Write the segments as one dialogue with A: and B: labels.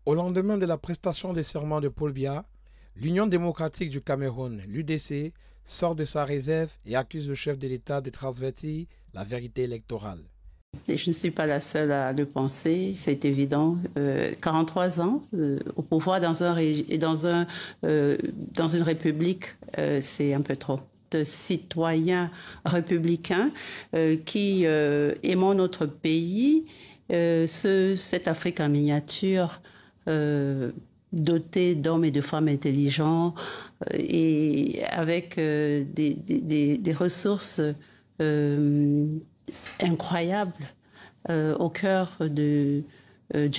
A: Au lendemain de la prestation des serments de Paul Biya, l'Union démocratique du Cameroun, l'UDC, sort de sa réserve et accuse le chef de l'État de transvertir la vérité électorale.
B: Et je ne suis pas la seule à le penser, c'est évident. 43 ans au pouvoir dans une république, c'est un peu trop. De citoyens républicains qui aimons notre pays, cette Afrique en miniature, dotée d'hommes et de femmes intelligents et avec des ressources incroyable au cœur du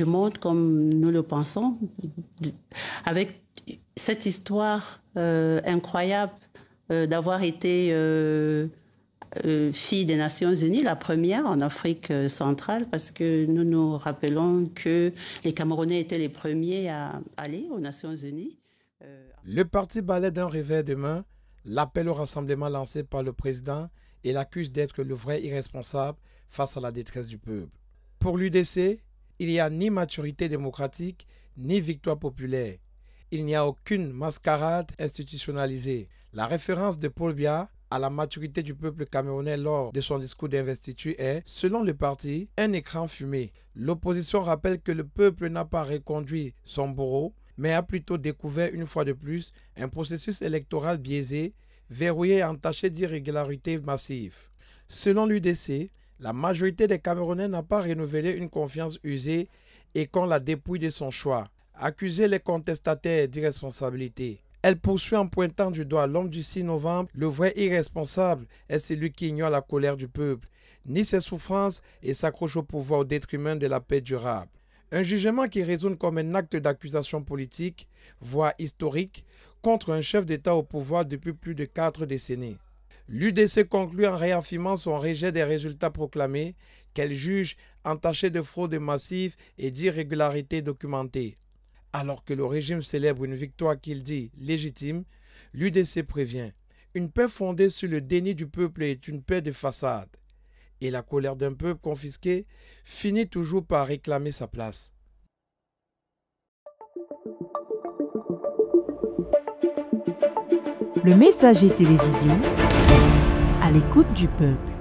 B: monde comme nous le pensons, avec cette histoire incroyable d'avoir été fille des Nations Unies, la première en Afrique centrale, parce que nous nous rappelons que les Camerounais étaient les premiers à aller aux Nations Unies.
A: Le parti balaie d'un revers de main l'appel au rassemblement lancé par le président et l'accuse d'être le vrai irresponsable face à la détresse du peuple. Pour l'UDC, il n'y a ni maturité démocratique, ni victoire populaire. Il n'y a aucune mascarade institutionnalisée. La référence de Paul Biya à la maturité du peuple camerounais lors de son discours d'investiture est, selon le parti, un écran fumé. L'opposition rappelle que le peuple n'a pas reconduit son bourreau, mais a plutôt découvert une fois de plus un processus électoral biaisé, verrouillé et entaché d'irrégularités massives. Selon l'UDC, la majorité des Camerounais n'a pas renouvelé une confiance usée et qu'on la dépouille de son choix. Accuser les contestataires d'irresponsabilité. Elle poursuit en pointant du doigt l'homme du 6 novembre. Le vrai irresponsable est celui qui ignore la colère du peuple, nie ses souffrances et s'accroche au pouvoir au détriment de la paix durable. Un jugement qui résonne comme un acte d'accusation politique, voire historique, contre un chef d'État au pouvoir depuis plus de 4 décennies. L'UDC conclut en réaffirmant son rejet des résultats proclamés, qu'elle juge entachés de fraude massive et d'irrégularités documentées. Alors que le régime célèbre une victoire qu'il dit légitime, l'UDC prévient. Une paix fondée sur le déni du peuple est une paix de façade. Et la colère d'un peuple confisqué finit toujours par réclamer sa place.
C: Le Messager télévision, à l'écoute du peuple.